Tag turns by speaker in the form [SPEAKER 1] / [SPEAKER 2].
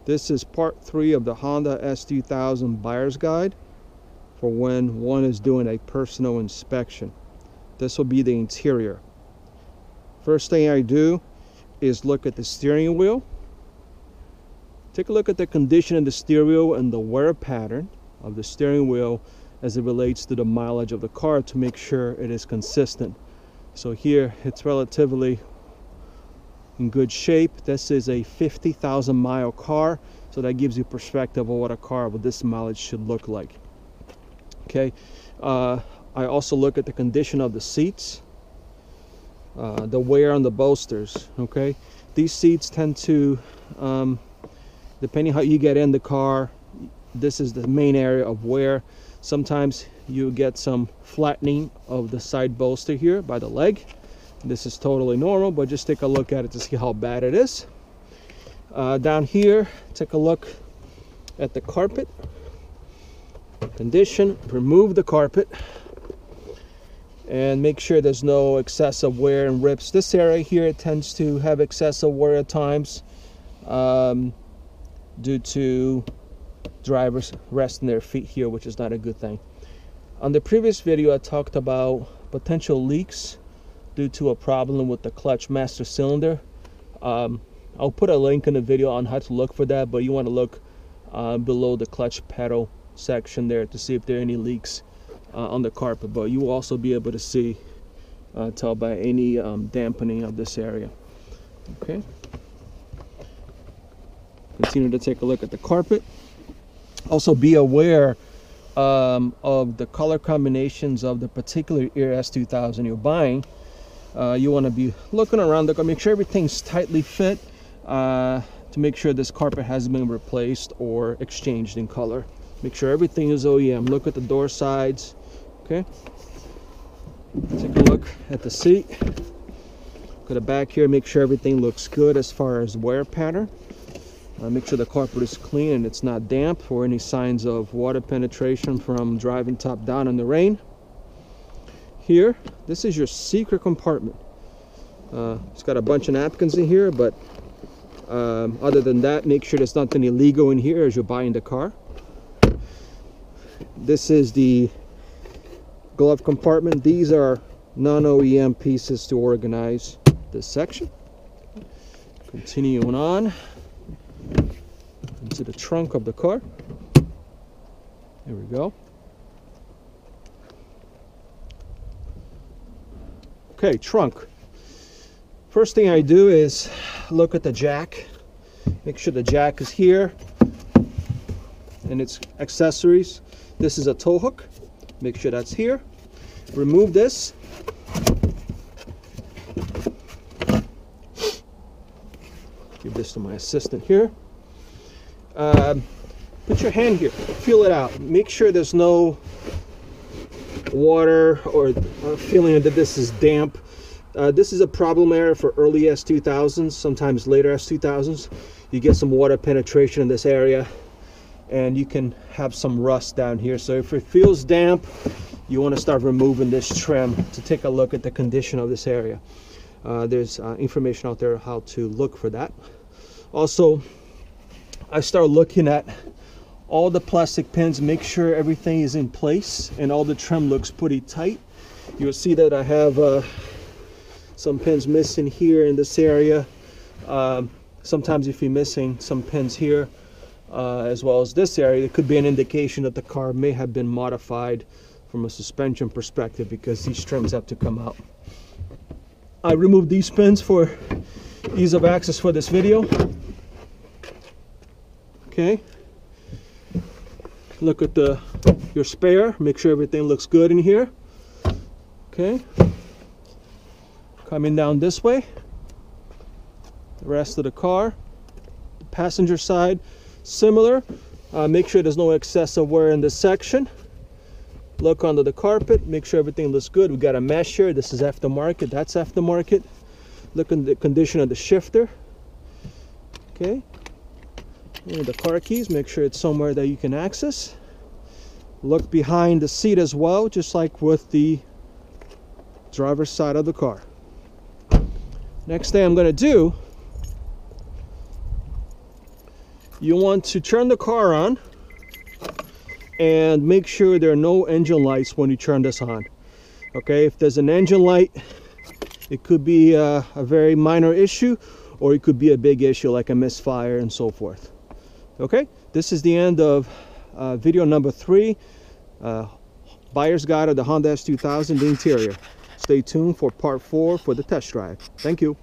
[SPEAKER 1] This is part 3 of the Honda S2000 buyer's guide for when one is doing a personal inspection. This will be the interior. First thing I do is look at the steering wheel. Take a look at the condition of the steering wheel and the wear pattern of the steering wheel as it relates to the mileage of the car to make sure it is consistent. So here it's relatively in good shape. This is a 50,000 mile car, so that gives you perspective of what a car with this mileage should look like. Okay, I also look at the condition of the seats, the wear on the bolsters. Okay, these seats tend to depending how you get in the car, this is the main area of wear. Sometimes you get some flattening of the side bolster here by the leg. This is totally normal, but just take a look at it to see how bad it is. Down here, take a look at the carpet condition. Remove the carpet and make sure there's no excessive wear and rips. This area here tends to have excessive wear at times due to drivers resting their feet here, which is not a good thing. On the previous video, I talked about potential leaks due to a problem with the clutch master cylinder. I'll put a link in the video on how to look for that, but you want to look below the clutch pedal section there to see if there are any leaks on the carpet. But you will also be able to see, tell by any dampening of this area. Okay. Continue to take a look at the carpet. Also be aware of the color combinations of the particular year S2000 you're buying. You want to be looking around the car, make sure everything's tightly fit to make sure this carpet hasn't been replaced or exchanged in color. Make sure everything is OEM. Look at the door sides. Okay. Take a look at the seat. Look at the back here. Make sure everything looks good as far as wear pattern. Make sure the carpet is clean and it's not damp or any signs of water penetration from driving top down in the rain. Here, this is your secret compartment. It's got a bunch of napkins in here, but other than that, make sure there's nothing illegal in here as you're buying the car. This is the glove compartment. These are non-OEM pieces to organize this section. Continuing on into the trunk of the car. There we go. Okay, trunk. First thing I do is look at the jack. Make sure the jack is here and its accessories. This is a tow hook. Make sure that's here. Remove this. Give this to my assistant here. Put your hand here, feel it out. Make sure there's no water or feeling that this is damp. This is a problem area for early S2000s, sometimes later S2000s. You get some water penetration in this area and you can have some rust down here. So if it feels damp, you want to start removing this trim to take a look at the condition of this area. There's information out there how to look for that. Also, I start looking at all the plastic pins, make sure everything is in place and all the trim looks pretty tight. You'll see that I have some pins missing here in this area. Sometimes if you're missing some pins here as well as this area, it could be an indication that the car may have been modified from a suspension perspective because these trims have to come out. I removed these pins for ease of access for this video. Okay, look at your spare, make sure everything looks good in here. Okay, coming down this way, the rest of the car, the passenger side, similar. Make sure there's no excessive wear in this section. Look under the carpet, make sure everything looks good. We got a mesh here, this is aftermarket, that's aftermarket. Look at the condition of the shifter. Okay. And the car keys, make sure it's somewhere that you can access. Look behind the seat as well, just like with the driver's side of the car. Next thing I'm going to do you want to turn the car on and make sure there are no engine lights when you turn this on. Okay, if there's an engine light, it could be a very minor issue, or it could be a big issue like a misfire and so forth. Okay, this is the end of video number 3, buyer's guide of the Honda S2000, the interior. Stay tuned for part 4 for the test drive. Thank you.